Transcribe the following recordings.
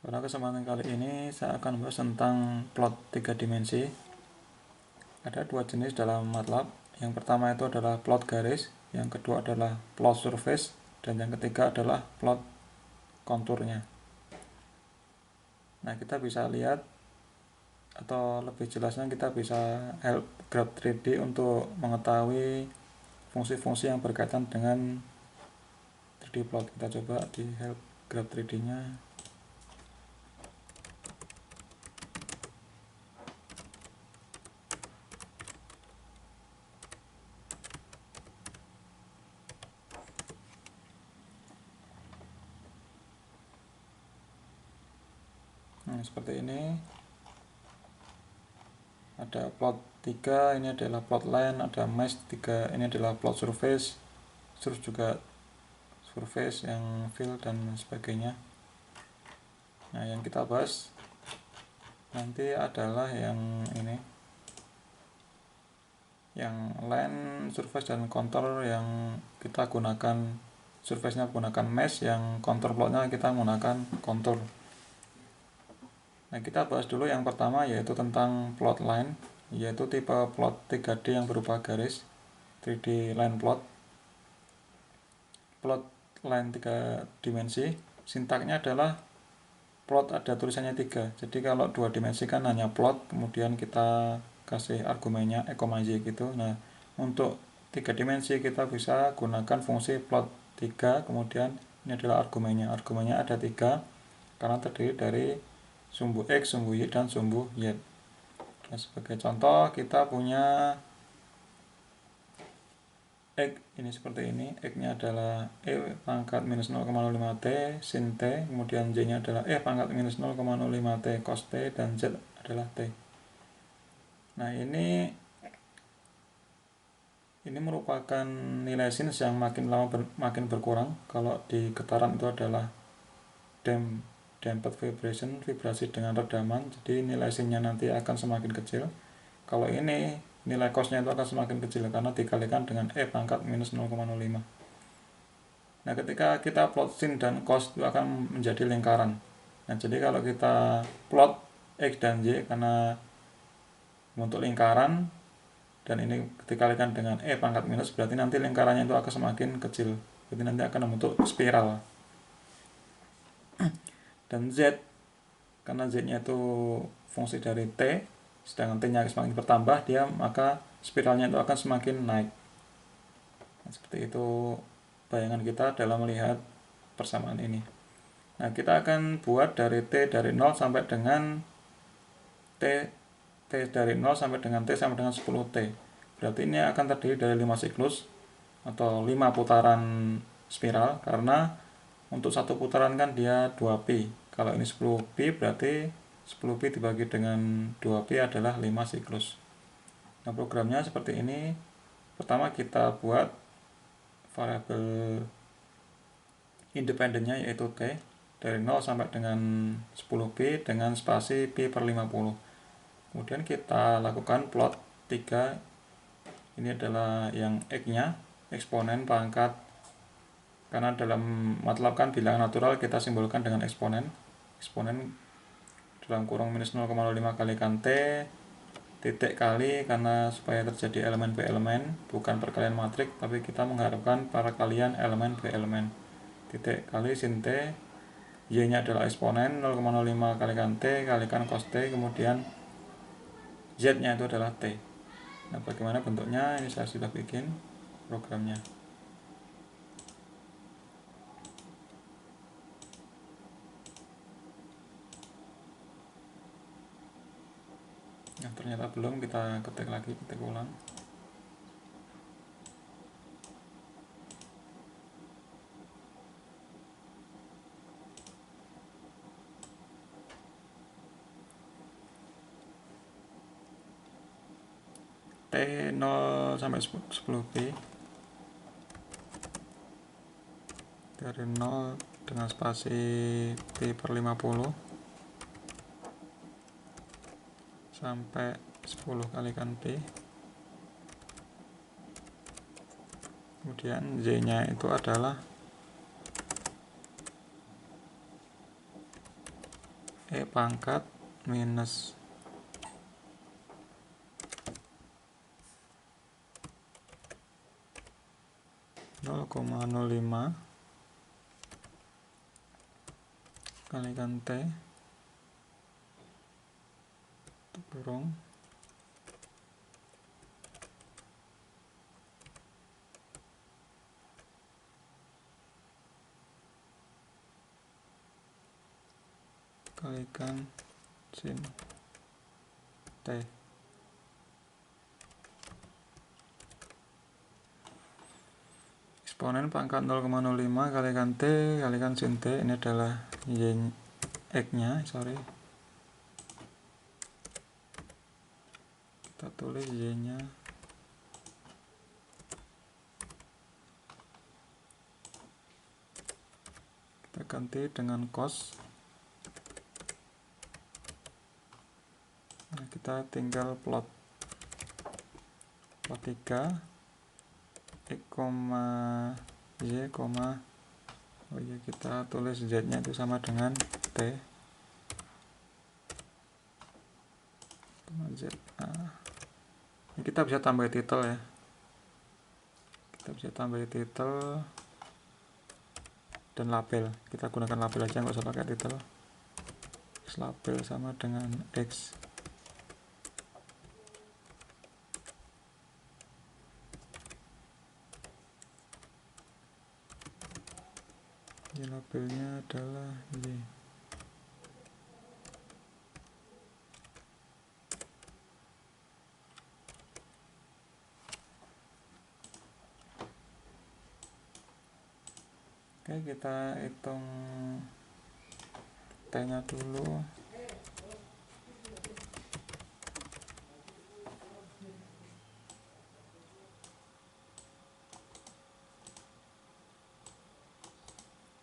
Pada kesempatan kali ini saya akan membahas tentang plot 3 dimensi. Ada dua jenis dalam MATLAB. Yang pertama itu adalah plot garis, yang kedua adalah plot surface, dan yang ketiga adalah plot konturnya. Nah, kita bisa lihat, atau lebih jelasnya kita bisa help graph 3D untuk mengetahui fungsi-fungsi yang berkaitan dengan 3D plot. Kita coba di help graph 3D nya. Nah, seperti ini. Ada plot 3, ini adalah plot line, ada mesh 3, ini adalah plot surface, terus juga surface yang fill dan sebagainya. Nah, yang kita bahas nanti adalah yang ini, yang line, surface, dan contour yang kita gunakan, surface-nya menggunakan mesh, yang contour plotnya kita menggunakan contour. Nah, kita bahas dulu yang pertama, yaitu tentang plot line, yaitu tipe plot 3D yang berupa garis, 3D line plot. Plot line 3 dimensi, sintaknya adalah plot ada tulisannya 3. Jadi kalau 2 dimensi kan hanya plot, kemudian kita kasih argumennya E, Y gitu. Nah, untuk 3 dimensi kita bisa gunakan fungsi plot 3, kemudian ini adalah argumennya. Argumennya ada 3 karena terdiri dari sumbu X, sumbu Y, dan sumbu Y. Nah, sebagai contoh kita punya X ini seperti ini. X-nya adalah E pangkat minus 0,05 T sin T, kemudian Y-nya adalah E pangkat minus 0,05 T cos T, dan Z adalah T. Nah, ini merupakan nilai sin yang makin lama makin berkurang. Kalau di getaran itu adalah damped vibration, vibrasi dengan redaman, jadi nilai sin-nya nanti akan semakin kecil. Kalau ini nilai cos-nya itu akan semakin kecil karena dikalikan dengan E pangkat minus 0,05. Nah, ketika kita plot sin dan cos itu akan menjadi lingkaran. Nah, jadi kalau kita plot X dan Y karena membentuk lingkaran, dan ini dikalikan dengan E pangkat minus, berarti nanti lingkarannya itu akan semakin kecil. Berarti nanti akan membentuk spiral. Dan Z, karena Z-nya itu fungsi dari T, sedangkan T-nya semakin bertambah, maka spiralnya itu akan semakin naik. Nah, seperti itu bayangan kita dalam melihat persamaan ini. Nah, kita akan buat dari T dari 0 sampai dengan T dari 0 sampai dengan T sampai dengan 10T. Berarti ini akan terdiri dari 5 siklus atau 5 putaran spiral, karena untuk satu putaran kan dia 2pi. Kalau ini 10pi, berarti 10pi dibagi dengan 2pi adalah 5 siklus. Nah, programnya seperti ini. Pertama kita buat variabel independennya yaitu T dari 0 sampai dengan 10pi dengan spasi pi per 50. Kemudian kita lakukan plot 3. Ini adalah yang X-nya, eksponen pangkat. Karena dalam MATLAB kan bilangan natural kita simbolkan dengan eksponen. Eksponen dalam kurung minus 0,05 kalikan T, titik kali, karena supaya terjadi elemen per elemen, bukan perkalian matrik, tapi kita mengharapkan perkalian elemen per elemen. Titik kali sin T, Y-nya adalah eksponen 0,05 kalikan T kalikan cos T, kemudian Z-nya itu adalah T. Nah, bagaimana bentuknya? Ini saya sudah bikin programnya. Nah, ternyata belum, kita ketik lagi, ketik ulang. T 0 sampai 10pi dari 0 dengan spasi pi per 50 sampai 10 kalikan pi. Kemudian Y-nya itu adalah E pangkat minus 0,05 kalikan T kurung kalikan sin T. Eksponen pangkat 0,05 kalikan T kalikan sin T, ini adalah X-nya, kita tulis Y-nya kita ganti dengan cos. Nah, kita tinggal plot 3 X, Y, oh iya, kita tulis Z nya itu sama dengan T Z. Nah, ini kita bisa tambah titel ya, kita bisa tambah titel dan label. Kita gunakan label aja, nggak usah pakai titel. Label sama dengan X. Ini labelnya adalah Y. Oke, kita hitung T-nya dulu.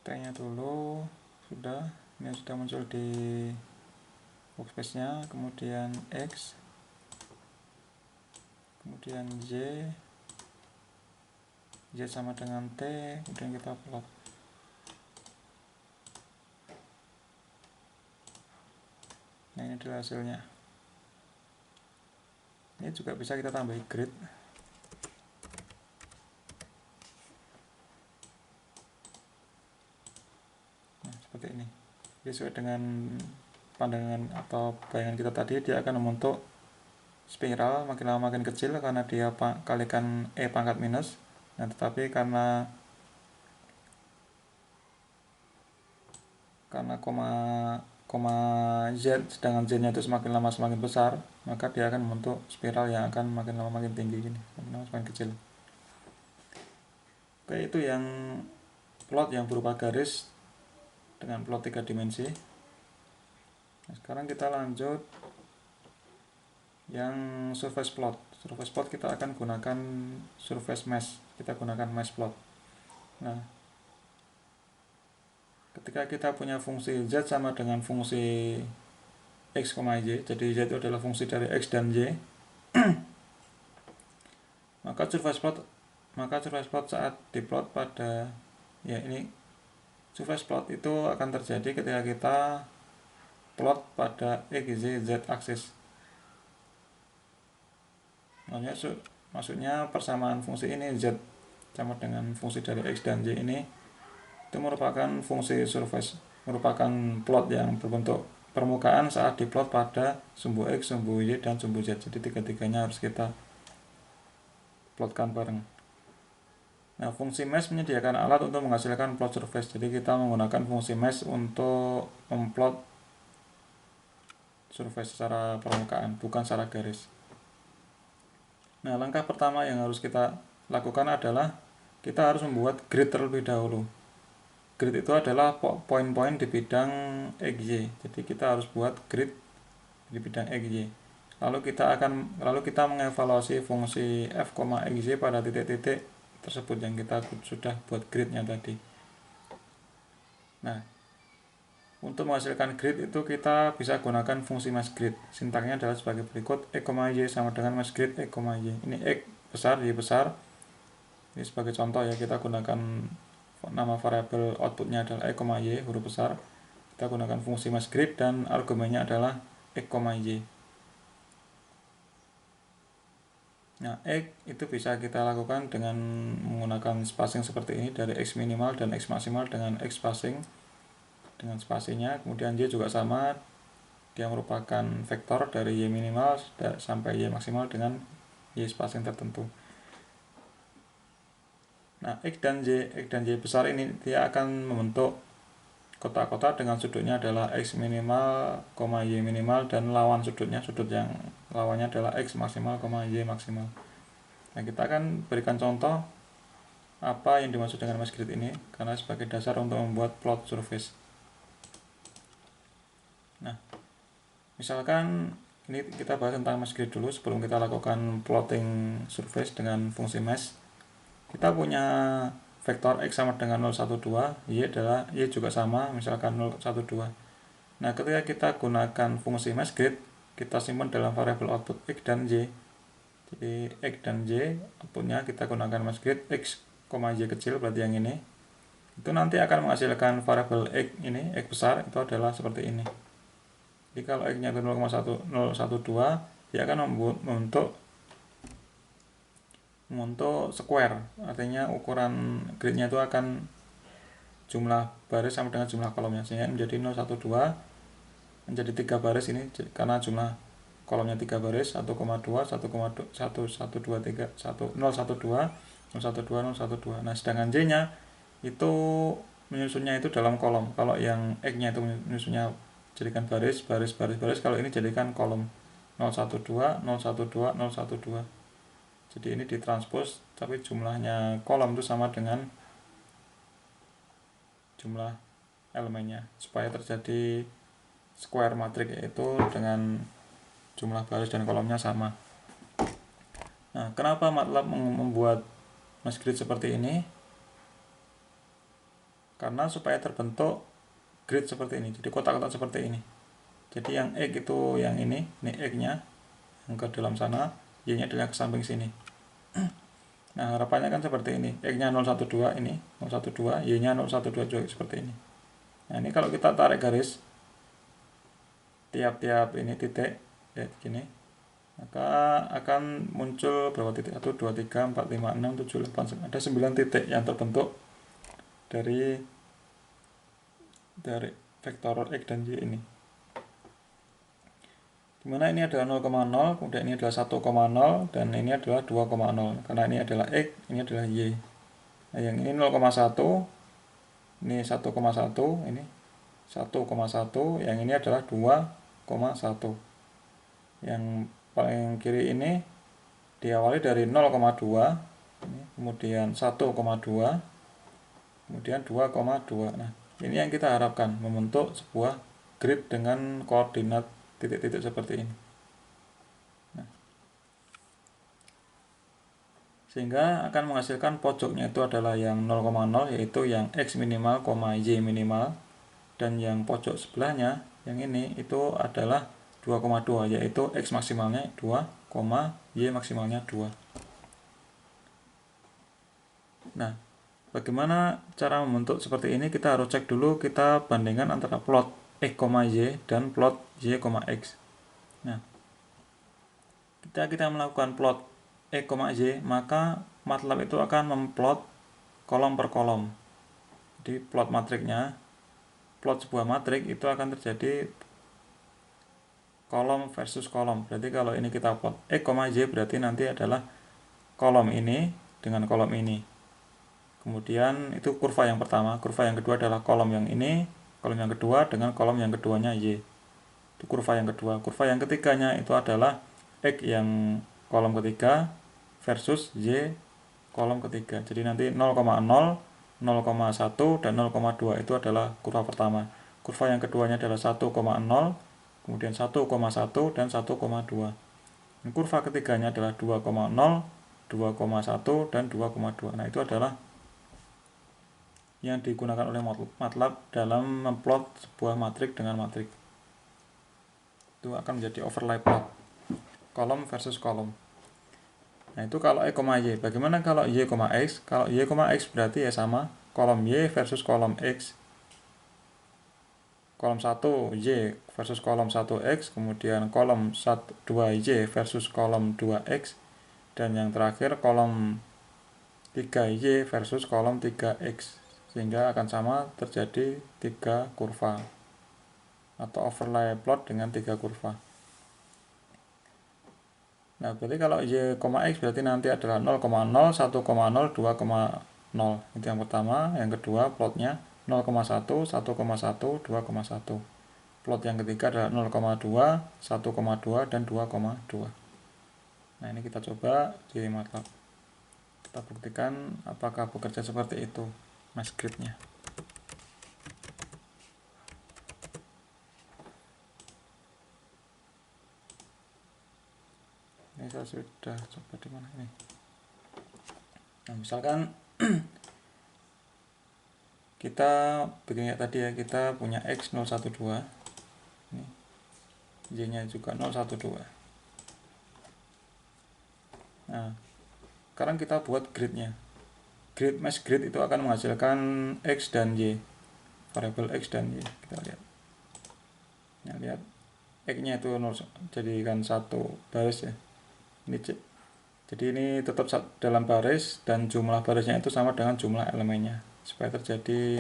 T-nya dulu sudah, ini sudah muncul di workspace-nya. Kemudian X, kemudian Y sama dengan T, kemudian kita plot. Nah, ini adalah hasilnya. Ini juga bisa kita tambah grid. Nah, seperti ini. Sesuai dengan pandangan atau bayangan kita tadi, dia akan membentuk spiral makin lama makin kecil karena dia kalikan E pangkat minus. Nah, tetapi karena Z, sedangkan Z nya itu semakin lama semakin besar, maka dia akan membentuk spiral yang akan makin lama makin tinggi gini, makin lama semakin kecil. Oke, itu yang plot yang berupa garis dengan plot 3 dimensi. Nah, sekarang kita lanjut yang surface plot. Surface plot kita akan gunakan surface mesh, kita gunakan mesh plot. Nah, ketika kita punya fungsi Z sama dengan fungsi X, Y, jadi Z itu adalah fungsi dari X dan Y, maka surface plot saat diplot pada, ya ini surface plot itu akan terjadi ketika kita plot pada X, Y, Z aksis. Maksudnya persamaan fungsi ini Z sama dengan fungsi dari X dan Y ini, itu merupakan fungsi surface, merupakan plot yang berbentuk permukaan saat diplot pada sumbu X, sumbu Y, dan sumbu Z. Jadi tiga-tiganya harus kita plotkan bareng. Nah, fungsi mesh menyediakan alat untuk menghasilkan plot surface. Jadi kita menggunakan fungsi mesh untuk memplot surface secara permukaan, bukan secara garis. Nah, langkah pertama yang harus kita lakukan adalah kita harus membuat grid terlebih dahulu. Grid itu adalah poin-poin di bidang XY. Jadi kita harus buat grid di bidang XY. Lalu kita mengevaluasi fungsi f, xy pada titik-titik tersebut yang kita sudah buat gridnya tadi. Nah, untuk menghasilkan grid itu kita bisa gunakan fungsi mesh grid. Sintaknya adalah sebagai berikut: X, Y sama dengan mesh grid X, Y. Ini X besar, Y besar. Ini sebagai contoh ya, kita gunakan nama variabel outputnya adalah X, Y huruf besar. Kita gunakan fungsi massGrid dan argumennya adalah X, Y. Nah, X itu bisa kita lakukan dengan menggunakan spacing seperti ini, dari X minimal dan X maksimal dengan X spacing dengan spasinya. Kemudian Y juga sama, dia merupakan vektor dari Y minimal sampai Y maksimal dengan Y spacing tertentu. Nah, X dan Y besar ini dia akan membentuk kotak-kotak dengan sudutnya adalah X minimal, Y minimal, dan lawan sudutnya, sudut yang lawannya adalah X maksimal, Y maksimal. Nah, kita akan berikan contoh apa yang dimaksud dengan massGrid ini, karena sebagai dasar untuk membuat plot surface. Nah, misalkan ini kita bahas tentang massGrid dulu sebelum kita lakukan plotting surface dengan fungsi mesh. Kita punya vektor X sama dengan 0, 1, 2, Y juga sama, misalkan 0, 1, 2. Nah, ketika kita gunakan fungsi massGrid, kita simpan dalam variabel output X dan Y. Jadi X dan Y outputnya kita gunakan massGrid X, Y kecil, berarti yang ini. Itu nanti akan menghasilkan variabel X ini, X besar, itu adalah seperti ini. Jadi kalau X-nya itu 0,1012, dia akan membentuk square, artinya ukuran gridnya itu akan jumlah baris sama dengan jumlah kolomnya, sehingga menjadi 012 menjadi 3 baris ini karena jumlah kolomnya 3 baris, 1,2 1,1 1,123 012 012 012. Nah, sedangkan Y-nya itu menyusunnya itu dalam kolom. Kalau yang X-nya itu menyusunnya jadikan baris, kalau ini jadikan kolom 012 012 012. Jadi ini ditranspos, tapi jumlahnya kolom itu sama dengan jumlah elemennya, supaya terjadi square matrix, yaitu dengan jumlah baris dan kolomnya sama. Nah, kenapa MATLAB membuat massGrid seperti ini? Karena supaya terbentuk grid seperti ini, jadi kotak-kotak seperti ini. Jadi yang X itu yang ini X-nya yang ke dalam sana, Y-nya adalah ke samping sini. Nah, harapannya kan seperti ini. X-nya 012 ini, 012, Y-nya 012 juga seperti ini. Nah, ini kalau kita tarik garis tiap-tiap ini titik ya gini, maka akan muncul berapa titik? 1 2 3 4 5 6 7 8 9. Ada 9 titik yang terbentuk dari vektor X dan Y ini. Dimana ini adalah 0,0, kemudian ini adalah 1,0, dan ini adalah 2,0. Karena ini adalah X, ini adalah Y. Nah, yang ini 0,1, ini 1,1, ini 1,1, yang ini adalah 2,1. Yang paling kiri ini diawali dari 0,2, kemudian 1,2, kemudian 2,2. Nah, ini yang kita harapkan, membentuk sebuah grid dengan koordinat titik-titik seperti ini. Nah, sehingga akan menghasilkan pojoknya itu adalah yang 0,0, yaitu yang X minimal, Y minimal, dan yang pojok sebelahnya yang ini itu adalah 2,2, yaitu X maksimalnya 2, Y maksimalnya 2. Nah, bagaimana cara membentuk seperti ini? Kita harus cek dulu, kita bandingkan antara plot X, Y dan plot Y, X. Nah, ketika kita melakukan plot X, Y, maka MATLAB itu akan memplot kolom per kolom. Jadi plot matriknya, plot sebuah matrik itu akan terjadi kolom versus kolom. Berarti kalau ini kita plot X, Y, berarti nanti adalah kolom ini dengan kolom ini. Kemudian itu kurva yang pertama, kurva yang kedua adalah kolom yang ini, kolom yang kedua dengan kolom yang keduanya Y. Itu kurva yang kedua. Kurva yang ketiganya itu adalah X yang kolom ketiga versus Y kolom ketiga. Jadi nanti 0,0, 0,1, dan 0,2 itu adalah kurva pertama. Kurva yang keduanya adalah 1,0, kemudian 1,1, dan 1,2. Kurva ketiganya adalah 2,0, 2,1, dan 2,2. Nah, itu adalah yang digunakan oleh MATLAB dalam memplot sebuah matrik dengan matrik. Itu akan menjadi overlay plot, kolom versus kolom. Nah, itu kalau X, Y. Bagaimana kalau Y, X? Kalau Y, X berarti ya sama, kolom Y versus kolom X, kolom 1 Y versus kolom 1X, kemudian kolom 2 Y versus kolom 2X, dan yang terakhir kolom 3Y versus kolom 3X, sehingga akan sama terjadi 3 kurva atau overlay plot dengan 3 kurva. Nah, berarti kalau Y, X berarti nanti adalah 0,0, 1,0, 2,0. Itu yang pertama. Yang kedua plotnya 0,1, 1,1, 2,1. Plot yang ketiga adalah 0,2, 1,2, dan 2,2. Nah, ini kita coba di MATLAB. Kita buktikan apakah bekerja seperti itu MeshGrid-nya. Ini saya sudah coba di mana ini. Nah, misalkan kita bikin kayak tadi ya, kita punya X 012, ini Y-nya juga 012. Nah, sekarang kita buat grid-nya. Mesh grid itu akan menghasilkan X dan Y, variabel X dan Y. Kita lihat. Nah, lihat X-nya itu 0, jadikan satu baris ya. Ini jadi ini tetap dalam baris dan jumlah barisnya itu sama dengan jumlah elemennya, supaya terjadi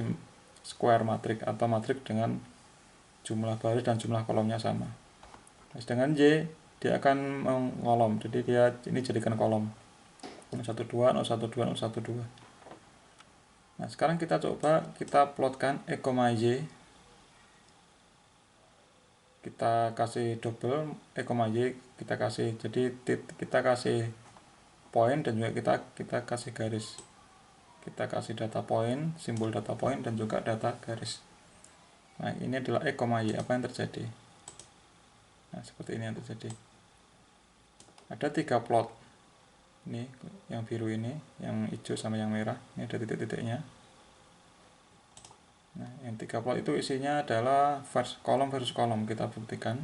square matrix atau matrix dengan jumlah baris dan jumlah kolomnya sama. Nah, sedangkan Y dia akan mengkolom, jadi dia ini jadikan kolom 012, 012, 012. Nah, sekarang kita coba kita plotkan X, Y. Kita kasih double X, Y, kita kasih, jadi kita kasih poin dan juga kita kasih garis. Kita kasih data point, simbol data point, dan juga data garis. Nah, ini adalah X, Y. Apa yang terjadi? Nah, seperti ini yang terjadi. Ada 3 plot. Ini yang biru ini, yang hijau sama yang merah. Ini ada titik-titiknya. Nah, yang 3 plot itu isinya adalah kolom versus kolom. Kita buktikan.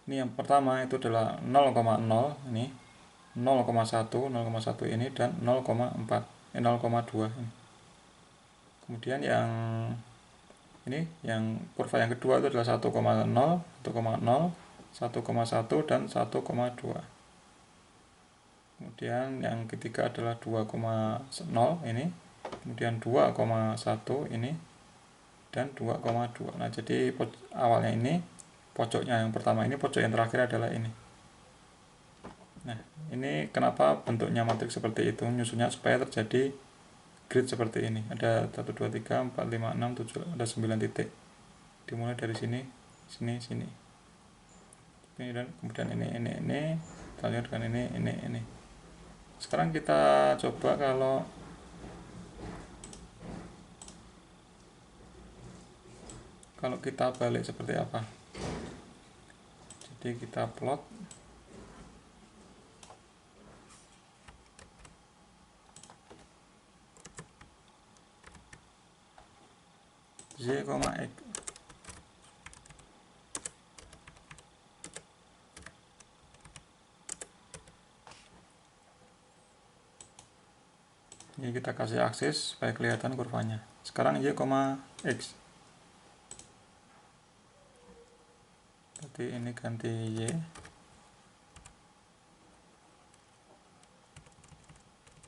Ini yang pertama itu adalah 0,0 ini, 0,1, 0,1 ini, dan 0,4, 0,2 ini. Kemudian yang ini, yang kurva yang kedua itu adalah 1,0, 1,0, 1,1, dan 1,2. Kemudian yang ketiga adalah 2,0 ini, kemudian 2,1 ini, dan 2,2. Nah, jadi awalnya ini, pojoknya yang pertama ini, pojok yang terakhir adalah ini. Nah, ini kenapa bentuknya matriks seperti itu, nyusunnya supaya terjadi grid seperti ini. Ada 1, 2, 3, 4, 5, 6, 7, ada 9 titik. Dimulai dari sini, sini, sini. Ini, dan kemudian ini, kita lihat kan ini. Sekarang kita coba kalau kita balik seperti apa. Jadi kita plot Y, X. Ini kita kasih aksis supaya kelihatan kurvanya. Sekarang Y, X. Berarti ini ganti Y.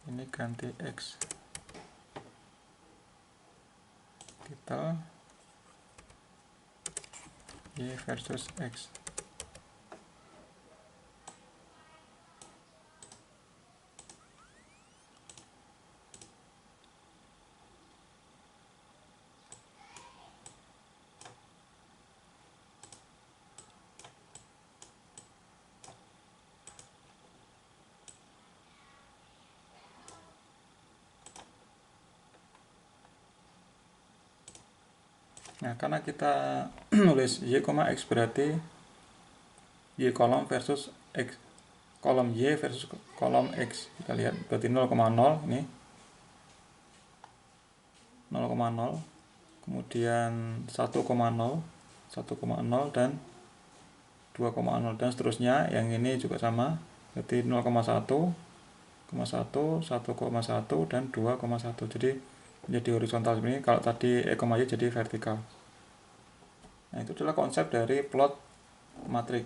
Ini ganti X. Titel Y versus X. Nah, karena kita nulis Y, X berarti Y kolom versus X, kolom Y versus kolom X. Kita lihat berarti 0,0 ini 0,0, kemudian 1,0, 1,0, dan 2,0, dan seterusnya. Yang ini juga sama, berarti 0,1, 1,1, 1,1, dan 2,1. Jadi jadi horizontal seperti ini, kalau tadi E, Y jadi vertikal. Nah, itu adalah konsep dari plot matrik,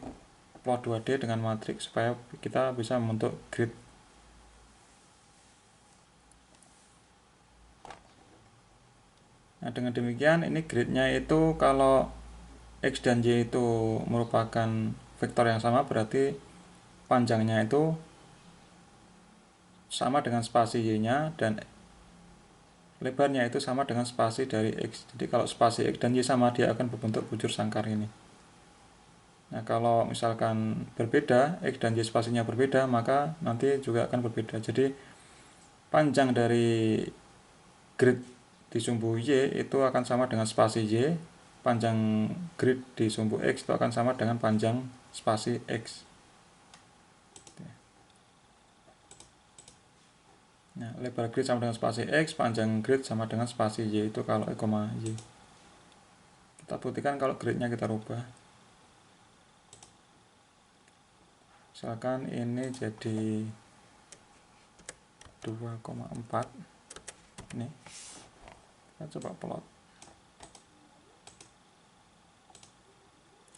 plot 2D dengan matrik, supaya kita bisa membentuk grid. Nah, dengan demikian ini gridnya itu kalau X dan Y itu merupakan vektor yang sama, berarti panjangnya itu sama dengan spasi Y-nya, dan lebarnya itu sama dengan spasi dari X. Jadi kalau spasi X dan Y sama, dia akan berbentuk bujur sangkar ini. Nah, kalau misalkan berbeda, X dan Y spasinya berbeda, maka nanti juga akan berbeda. Jadi panjang dari grid di sumbu Y itu akan sama dengan spasi Y, panjang grid di sumbu X itu akan sama dengan panjang spasi X. Nah, lebar grid sama dengan spasi X, panjang grid sama dengan spasi Y, itu kalau E, Y. Kita buktikan kalau gridnya kita rubah. Misalkan ini jadi 2,4. Ini kita coba plot.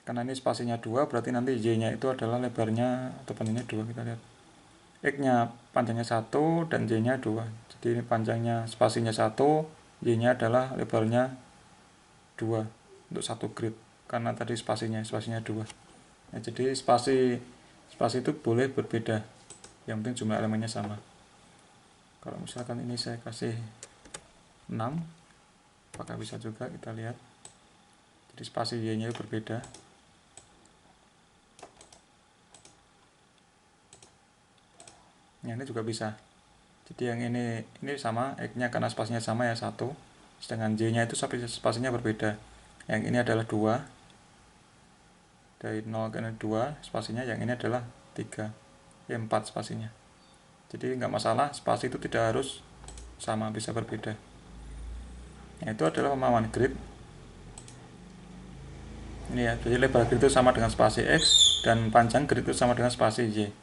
Karena ini spasinya 2, berarti nanti Y-nya itu adalah lebarnya atau panjangnya 2. Kita lihat X-nya panjangnya 1 dan Y-nya 2. Jadi ini panjangnya spasinya 1, Y-nya adalah lebarnya 2 untuk satu grid, karena tadi spasinya 2. Nah, jadi spasi itu boleh berbeda, yang penting jumlah elemennya sama. Kalau misalkan ini saya kasih 6, apakah bisa juga? Kita lihat. Jadi spasi Y-nya berbeda. Nah, ini juga bisa. Jadi yang ini sama, X-nya karena spasinya sama ya 1, sedangkan Y-nya itu spasinya berbeda. Yang ini adalah 2, dari 0 ke 2 spasinya, yang ini adalah 3, 4 spasinya. Jadi nggak masalah, spasi itu tidak harus sama, bisa berbeda. Nah, itu adalah pemahaman grid. Ini ya, jadi lebar grid itu sama dengan spasi X, dan panjang grid itu sama dengan spasi Y.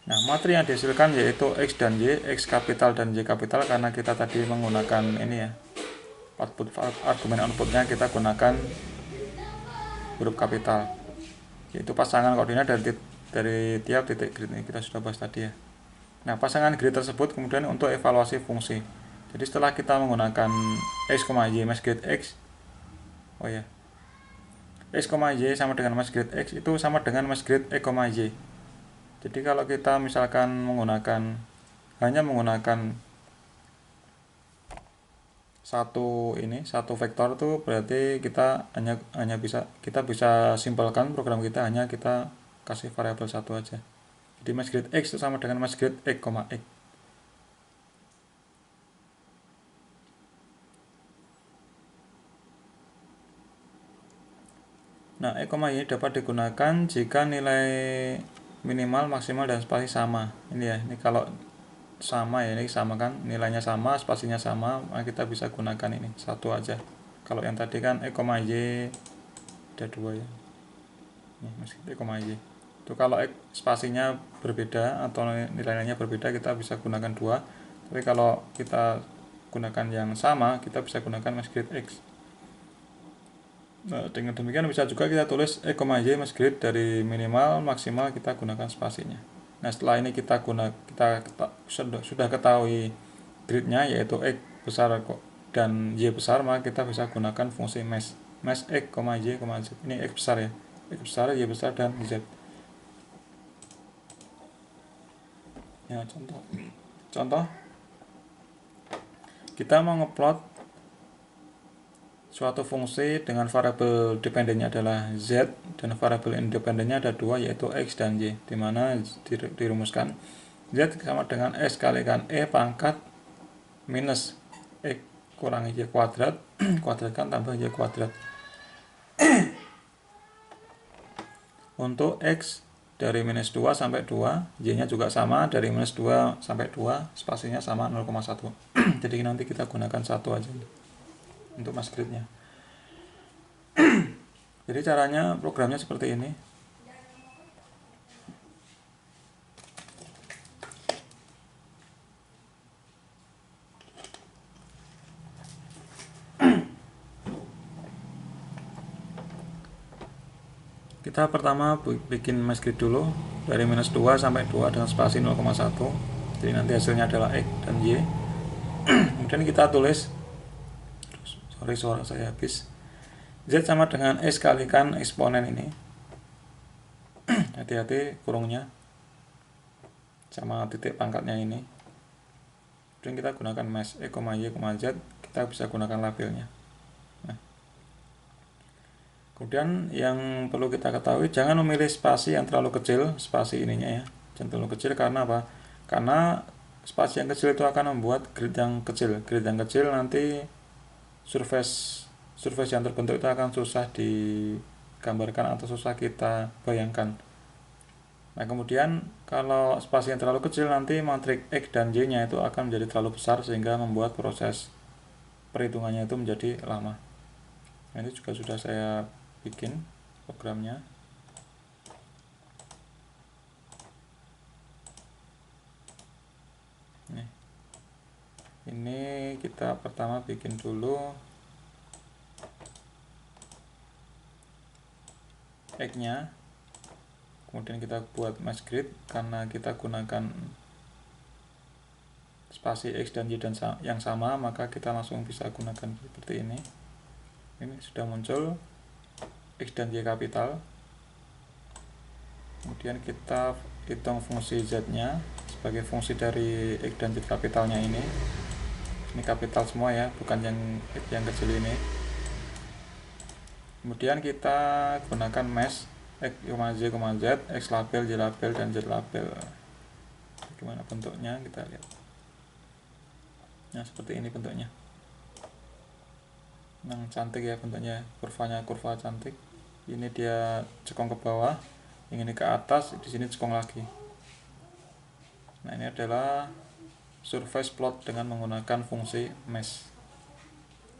Nah, materi yang dihasilkan yaitu X dan Y, X kapital dan Y kapital, karena kita tadi menggunakan ini ya, argumen outputnya kita gunakan huruf kapital, yaitu pasangan koordinat dari tiap titik grid ini, kita sudah bahas tadi ya. Nah, pasangan grid tersebut kemudian untuk evaluasi fungsi. Jadi setelah kita menggunakan X, Y, mass grid X, X, Y sama dengan mass grid X itu sama dengan mass grid E, Y. Jadi kalau kita misalkan hanya menggunakan satu vektor itu, berarti kita bisa simpelkan program kita, hanya kita kasih variabel satu aja. Jadi mass grid X itu sama dengan mass grid X, X. Nah, E, Y dapat digunakan jika nilai minimal, maksimal, dan spasi sama. Ini ya, ini kalau sama ya, ini sama kan, nilainya sama, spasinya sama, maka kita bisa gunakan ini satu aja. Kalau yang tadi kan E, Y ada 2 ya. Ini masih E, Y. Itu kalau spasinya berbeda atau nilainya berbeda, kita bisa gunakan 2. Tapi kalau kita gunakan yang sama, kita bisa gunakan mass grid X. Nah, dengan demikian bisa juga kita tulis E, Y mass grid dari minimal maksimal, kita gunakan spasinya. Nah, setelah ini kita sudah ketahui gridnya, yaitu X besar dan Y besar, maka kita bisa gunakan fungsi mesh X, Y, Z. Ini X besar ya, X besar, Y besar, dan Z. Ya, contoh kita mau ngeplot suatu fungsi dengan variabel dependennya adalah Z, dan variabel independennya ada 2, yaitu X dan Y, dimana dirumuskan Z sama dengan S kalikan E pangkat minus X kurangi Y kuadrat kuadratkan tambah Y kuadrat. Untuk X dari minus 2 sampai 2, Y nya juga sama, dari minus 2 sampai 2, spasinya sama 0,1. Jadi nanti kita gunakan satu aja untuk mass gridnya. Jadi caranya, programnya seperti ini. Kita pertama bikin mesh grid dulu dari -2 sampai 2 dengan spasi 0,1. Jadi nanti hasilnya adalah X dan Y. Kemudian kita tulis, sorry suara saya habis, Z sama dengan S kalikan eksponen ini. Hati-hati kurungnya sama titik pangkatnya ini. Kemudian kita gunakan mesh E, Y, Z. Kita bisa gunakan labelnya. Nah, kemudian yang perlu kita ketahui, jangan memilih spasi yang terlalu kecil, spasi ininya ya, jangan terlalu kecil. Karena apa? Karena spasi yang kecil itu akan membuat grid yang kecil. Grid yang kecil nanti surface yang terbentuk itu akan susah digambarkan atau susah kita bayangkan. Nah, kemudian kalau spasi yang terlalu kecil, nanti matriks X dan Y-nya itu akan menjadi terlalu besar sehingga membuat proses perhitungannya itu menjadi lama. Nah, ini juga sudah saya bikin programnya. Ini kita pertama bikin dulu X-nya. Kemudian kita buat mesh grid, karena kita gunakan spasi X dan Y yang sama, maka kita langsung bisa gunakan seperti ini. Ini sudah muncul X dan Y kapital. Kemudian kita hitung fungsi Z nya sebagai fungsi dari X dan Z kapitalnya ini. Ini kapital semua ya, bukan yang kecil ini. Kemudian kita gunakan mesh X, Y, Z, X label, Y label, dan Z label. Bagaimana bentuknya kita lihat. Nah, seperti ini bentuknya. Yang cantik ya bentuknya, kurvanya kurva cantik. Ini dia cekong ke bawah, yang ini ke atas, di sini cekong lagi. Nah, ini adalah surface plot dengan menggunakan fungsi mesh.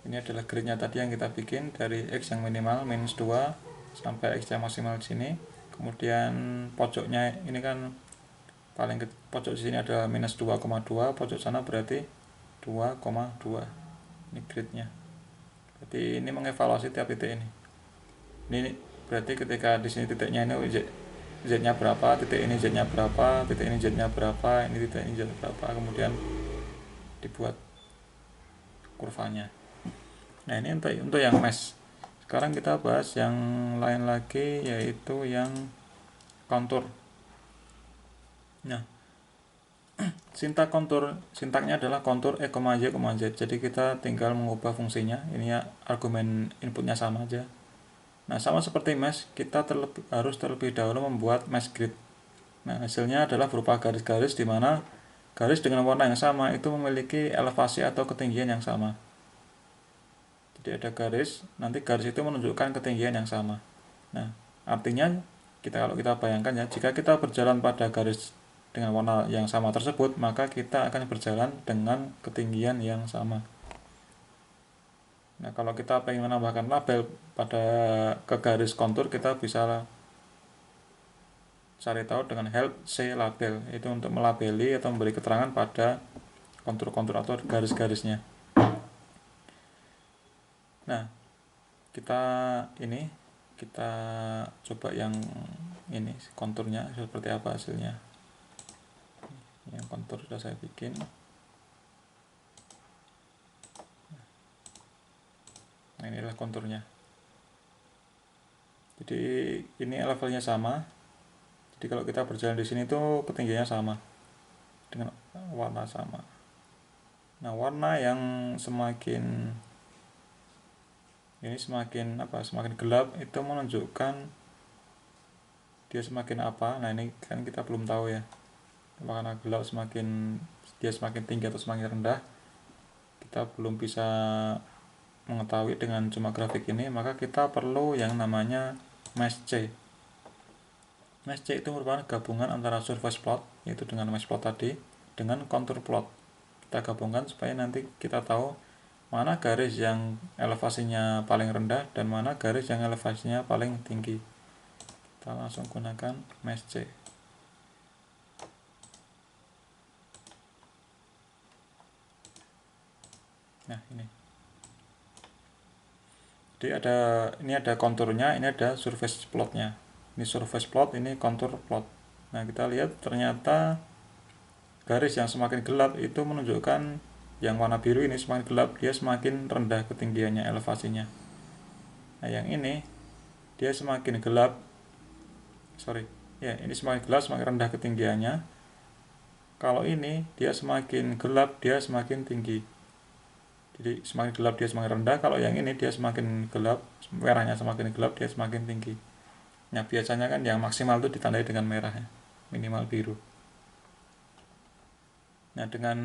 Ini adalah gridnya tadi yang kita bikin dari X yang minimal -2 sampai X yang maksimal di sini. Kemudian pojoknya ini kan paling pojok di sini adalah -2,2, pojok sana berarti 2,2. Ini gridnya. Berarti ini mengevaluasi tiap titik ini. Ini berarti ketika di sini titiknya ini Z-nya berapa, titik ini Z-nya berapa, titik ini Z-nya berapa, ini titik ini Z-nya berapa, kemudian dibuat kurvanya. Nah, ini untuk yang mesh. Sekarang kita bahas yang lain lagi, yaitu yang kontur. Nah, sintaknya adalah kontur E, Y, Z. Jadi kita tinggal mengubah fungsinya. Ini ya, argumen inputnya sama aja. Nah, sama seperti mesh, kita harus terlebih dahulu membuat mesh grid. Nah, hasilnya adalah berupa garis-garis di mana garis dengan warna yang sama itu memiliki elevasi atau ketinggian yang sama. Jadi ada garis, nanti garis itu menunjukkan ketinggian yang sama. Nah, artinya kalau kita bayangkan ya, jika kita berjalan pada garis dengan warna yang sama tersebut, maka kita akan berjalan dengan ketinggian yang sama. Nah, kalau kita ingin menambahkan label ke garis kontur, kita bisa cari tahu dengan help C label, itu untuk melabeli atau memberi keterangan pada kontur-kontur atau garis-garisnya. Nah, kita coba yang ini konturnya seperti apa hasilnya. Yang kontur sudah saya bikin. Nah, inilah konturnya. Jadi ini levelnya sama. Jadi kalau kita berjalan di sini tuh ketinggiannya sama dengan warna sama. Nah, warna yang semakin gelap itu menunjukkan dia semakin apa. Nah, ini kan kita belum tahu ya, warna gelap dia semakin tinggi atau semakin rendah, kita belum bisa mengetahui dengan cuma grafik ini. Maka kita perlu yang namanya mesh C. Mesh C itu merupakan gabungan antara surface plot, yaitu dengan mesh plot tadi, dengan contour plot. Kita gabungkan supaya nanti kita tahu mana garis yang elevasinya paling rendah dan mana garis yang elevasinya paling tinggi. Kita langsung gunakan mesh C. Nah, ini. Jadi ini ada konturnya, ini ada surface plotnya. Ini surface plot, ini contour plot. Nah, kita lihat ternyata garis yang semakin gelap itu menunjukkan yang warna biru ini semakin gelap, dia semakin rendah ketinggiannya, elevasinya. Nah, yang ini dia semakin gelap, ini semakin gelap, semakin rendah ketinggiannya. Kalau ini dia semakin gelap, dia semakin tinggi. Jadi semakin gelap dia semakin rendah, kalau yang ini dia semakin gelap, merahnya semakin gelap, dia semakin tinggi. Nah, biasanya kan yang maksimal itu ditandai dengan merah ya, minimal biru. Nah, dengan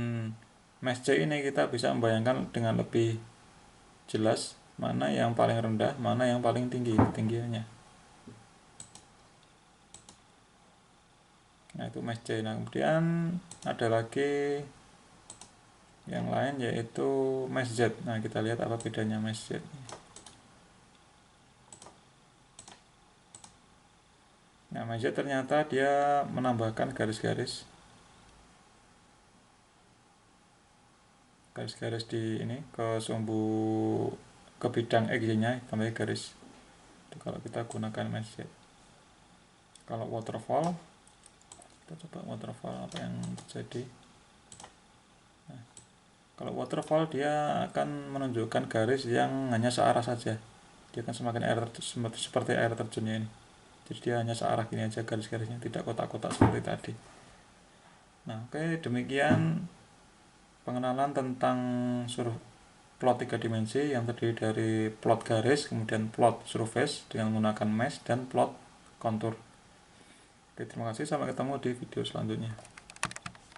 mesh C ini kita bisa membayangkan dengan lebih jelas mana yang paling rendah, mana yang paling tinggi ketinggiannya. Nah, itu mesh C. Nah, kemudian ada lagi yang lain yaitu mesh Z. Nah, kita lihat apa bedanya mesh Z. Nah, mesh Z ternyata dia menambahkan garis-garis di ini ke sumbu, ke bidang X-nya tambah garis. Itu kalau kita gunakan mesh Z. Kalau waterfall, kita coba waterfall apa yang terjadi. Nah, kalau waterfall dia akan menunjukkan garis yang hanya searah saja. Dia akan semakin seperti air terjunnya ini. Jadi dia hanya searah gini aja garis-garisnya, tidak kotak-kotak seperti tadi. Nah, oke, demikian pengenalan tentang plot 3 dimensi yang terdiri dari plot garis, kemudian plot surface dengan menggunakan mesh, dan plot kontur. Oke, terima kasih, sampai ketemu di video selanjutnya.